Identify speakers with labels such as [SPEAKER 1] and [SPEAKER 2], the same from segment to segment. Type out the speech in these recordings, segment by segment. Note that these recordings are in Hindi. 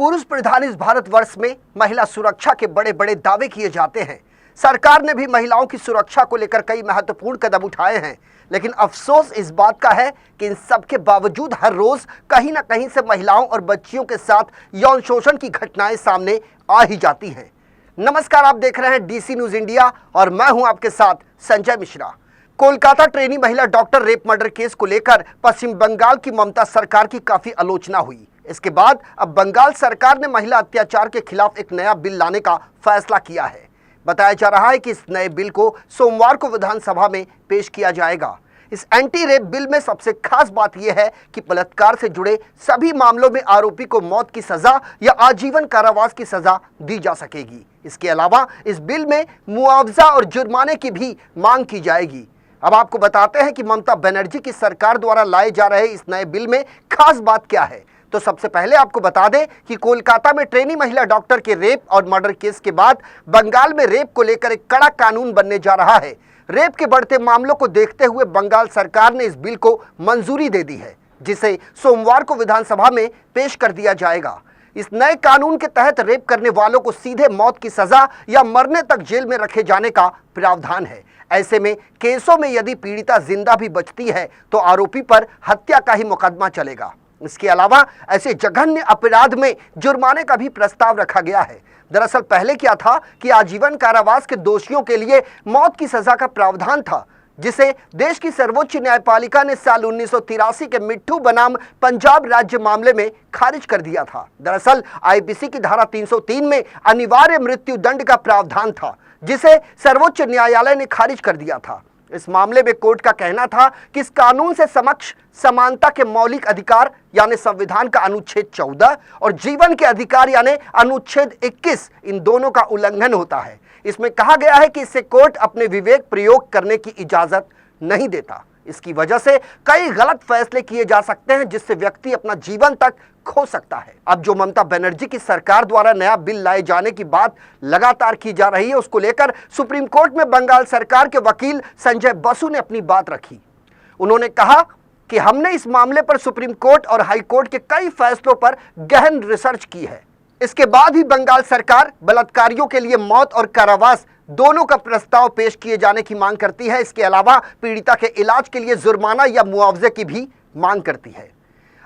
[SPEAKER 1] पुरुष प्रधान इस भारतवर्ष में महिला सुरक्षा के बड़े बड़े दावे किए जाते हैं। सरकार ने भी महिलाओं की सुरक्षा को लेकर कई महत्वपूर्ण कदम उठाए हैं, लेकिन अफसोस इस बात का है कि इन सब के बावजूद हर रोज कहीं ना कहीं से महिलाओं और बच्चियों के साथ यौन शोषण की घटनाएं सामने आ ही जाती हैं। नमस्कार, आप देख रहे हैं डीसी न्यूज इंडिया और मैं हूं आपके साथ संजय मिश्रा। कोलकाता ट्रेनी महिला डॉक्टर रेप मर्डर केस को लेकर पश्चिम बंगाल की ममता सरकार की काफी आलोचना हुई। इसके बाद अब बंगाल सरकार ने महिला अत्याचार के खिलाफ एक नया बिल लाने का फैसला किया है। बताया जा रहा है कि इस नए बिल को सोमवार को विधानसभा में पेश किया जाएगा। इस एंटी रेप बिल में सबसे खास बात यह है कि बलात्कार से जुड़े सभी मामलों में आरोपी को मौत की सजा या आजीवन कारावास की सजा दी जा सकेगी। इसके अलावा इस बिल में मुआवजा और जुर्माने की भी मांग की जाएगी। अब आपको बताते हैं कि ममता बनर्जी की सरकार द्वारा लाए जा रहे इस नए बिल में खास बात क्या है। तो सबसे पहले आपको बता दें कि कोलकाता में ट्रेनी महिला डॉक्टर के रेप और मर्डर केस के बाद बंगाल में रेप को लेकर एक कड़ा कानून बनने जा रहा है। रेप के बढ़ते मामलों को देखते हुए बंगाल सरकार ने इस बिल को मंजूरी दे दी है, जिसे सोमवार को विधानसभा में पेश कर दिया जाएगा। इस नए कानून के तहत रेप करने वालों को सीधे मौत की सजा या मरने तक जेल में रखे जाने का प्रावधान है। ऐसे में केसों में यदि पीड़िता जिंदा भी बचती है तो आरोपी पर हत्या का ही मुकदमा चलेगा। इसके अलावा ऐसे जघन्य अपराध में जुर्माने का भी प्रस्ताव रखा गया है। दरअसल पहले क्या था कि आजीवन कारावास के दोषियों के लिए मौत की सजा का प्रावधान था, जिसे देश की सर्वोच्च न्यायपालिका ने साल 1983 के मिट्ठू बनाम पंजाब राज्य मामले में खारिज कर दिया था। दरअसल आईपीसी की धारा 303 में अनिवार्य मृत्यु दंड का प्रावधान था, जिसे सर्वोच्च न्यायालय ने खारिज कर दिया था। इस मामले में कोर्ट का कहना था कि इस कानून से समक्ष समानता के मौलिक अधिकार यानी संविधान का अनुच्छेद 14 और जीवन के अधिकार यानी अनुच्छेद 21, इन दोनों का उल्लंघन होता है। इसमें कहा गया है कि इससे कोर्ट अपने विवेक प्रयोग करने की इजाजत नहीं देता। इसकी वजह से कई गलत फैसले किए जा सकते हैं, जिससे व्यक्ति अपना जीवन तक खो सकता है। अब जो ममता बनर्जी की सरकार द्वारा नया बिल लाए जाने की बात लगातार की जा रही है, उसको लेकर सुप्रीम कोर्ट में बंगाल सरकार के वकील संजय बसु ने अपनी बात रखी। उन्होंने कहा कि हमने इस मामले पर सुप्रीम कोर्ट और हाई कोर्ट के कई फैसलों पर गहन रिसर्च की है। इसके बाद ही बंगाल सरकार बलात्कारियों के लिए मौत और कारावास दोनों का प्रस्ताव पेश किए जाने की मांग करती है। इसके अलावा पीड़िता के इलाज के लिए जुर्माना या मुआवजे की भी मांग करती है।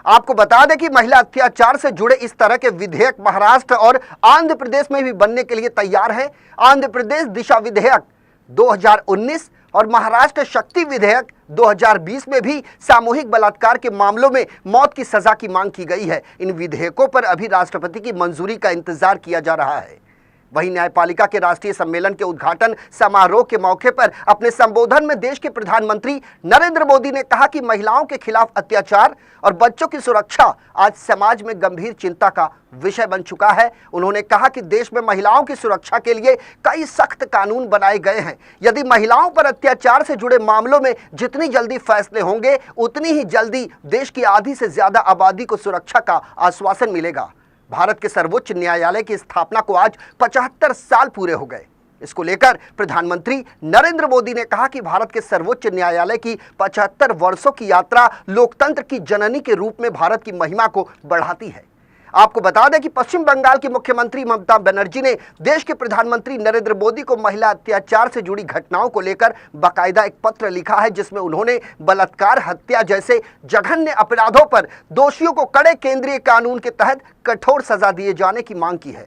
[SPEAKER 1] आपको बता दें कि महिला अत्याचार से जुड़े इस तरह के विधेयक महाराष्ट्र और आंध्र प्रदेश में भी बनने के लिए तैयार है। आंध्र प्रदेश दिशा विधेयक 2019 और महाराष्ट्र शक्ति विधेयक 2020 में भी सामूहिक बलात्कार के मामलों में मौत की सजा की मांग की गई है। इन विधेयकों पर अभी राष्ट्रपति की मंजूरी का इंतजार किया जा रहा है। वहीं न्यायपालिका के राष्ट्रीय सम्मेलन के उद्घाटन समारोह के मौके पर अपने संबोधन में देश के प्रधानमंत्री नरेंद्र मोदी ने कहा कि महिलाओं के खिलाफ अत्याचार और बच्चों की सुरक्षा आज समाज में गंभीर चिंता का विषय बन चुका है। उन्होंने कहा कि देश में महिलाओं की सुरक्षा के लिए कई सख्त कानून बनाए गए हैं। यदि महिलाओं पर अत्याचार से जुड़े मामलों में जितनी जल्दी फैसले होंगे, उतनी ही जल्दी देश की आधी से ज्यादा आबादी को सुरक्षा का आश्वासन मिलेगा। भारत के सर्वोच्च न्यायालय की स्थापना को आज 75 साल पूरे हो गए। इसको लेकर प्रधानमंत्री नरेंद्र मोदी ने कहा कि भारत के सर्वोच्च न्यायालय की 75 वर्षों की यात्रा लोकतंत्र की जननी के रूप में भारत की महिमा को बढ़ाती है। आपको बता दें कि पश्चिम बंगाल की मुख्यमंत्री ममता बनर्जी ने देश के प्रधानमंत्री नरेंद्र मोदी को महिला अत्याचार से जुड़ी घटनाओं को लेकर बाकायदा एक पत्र लिखा है, जिसमें उन्होंने बलात्कार, हत्या जैसे जघन्य अपराधों पर दोषियों को कड़े केंद्रीय कानून के तहत कठोर सजा दिए जाने की मांग की है।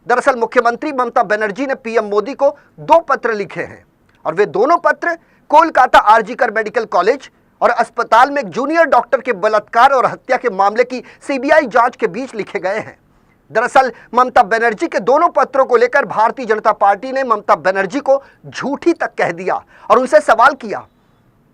[SPEAKER 1] दरअसल मुख्यमंत्री ममता बनर्जी ने पीएम मोदी को 2 पत्र लिखे हैं और वे दोनों पत्र कोलकाता आरजीकर मेडिकल कॉलेज और अस्पताल में एक जूनियर डॉक्टर के बलात्कार और हत्या के मामले की सीबीआई जांच के बीच लिखे गए हैं। दरअसल ममता बनर्जी के दोनों पत्रों को लेकर भारतीय जनता पार्टी ने ममता बनर्जी को झूठी तक कह दिया और उनसे सवाल किया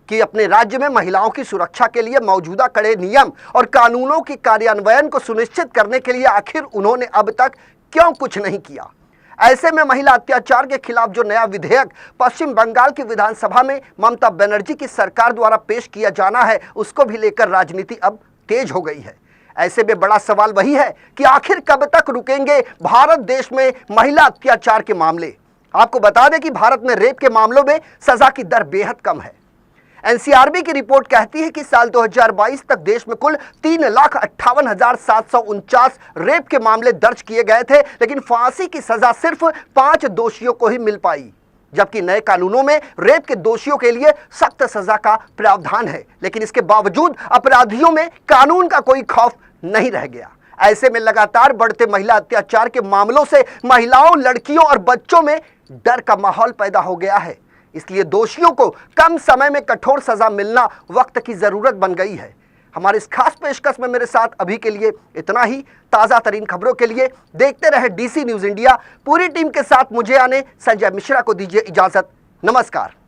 [SPEAKER 1] कि अपने राज्य में महिलाओं की सुरक्षा के लिए मौजूदा कड़े नियम और कानूनों के कार्यान्वयन को सुनिश्चित करने के लिए आखिर उन्होंने अब तक क्यों कुछ नहीं किया। ऐसे में महिला अत्याचार के खिलाफ जो नया विधेयक पश्चिम बंगाल की विधानसभा में ममता बनर्जी की सरकार द्वारा पेश किया जाना है, उसको भी लेकर राजनीति अब तेज हो गई है। ऐसे में बड़ा सवाल वही है कि आखिर कब तक रुकेंगे भारत देश में महिला अत्याचार के मामले। आपको बता दें कि भारत में रेप के मामलों में सजा की दर बेहद कम है। एनसीआरबी की रिपोर्ट कहती है कि साल 2022 तक देश में कुल 3,58,749 रेप के मामले दर्ज किए गए थे, लेकिन फांसी की सजा सिर्फ 5 दोषियों को ही मिल पाई। जबकि नए कानूनों में रेप के दोषियों के लिए सख्त सजा का प्रावधान है, लेकिन इसके बावजूद अपराधियों में कानून का कोई खौफ नहीं रह गया। ऐसे में लगातार बढ़ते महिला अत्याचार के मामलों से महिलाओं, लड़कियों और बच्चों में डर का माहौल पैदा हो गया है। इसलिए दोषियों को कम समय में कठोर सजा मिलना वक्त की जरूरत बन गई है। हमारे इस खास पेशकश में मेरे साथ अभी के लिए इतना ही। ताजा तरीन खबरों के लिए देखते रहे DC न्यूज इंडिया। पूरी टीम के साथ मुझे आने संजय मिश्रा को दीजिए इजाजत। नमस्कार।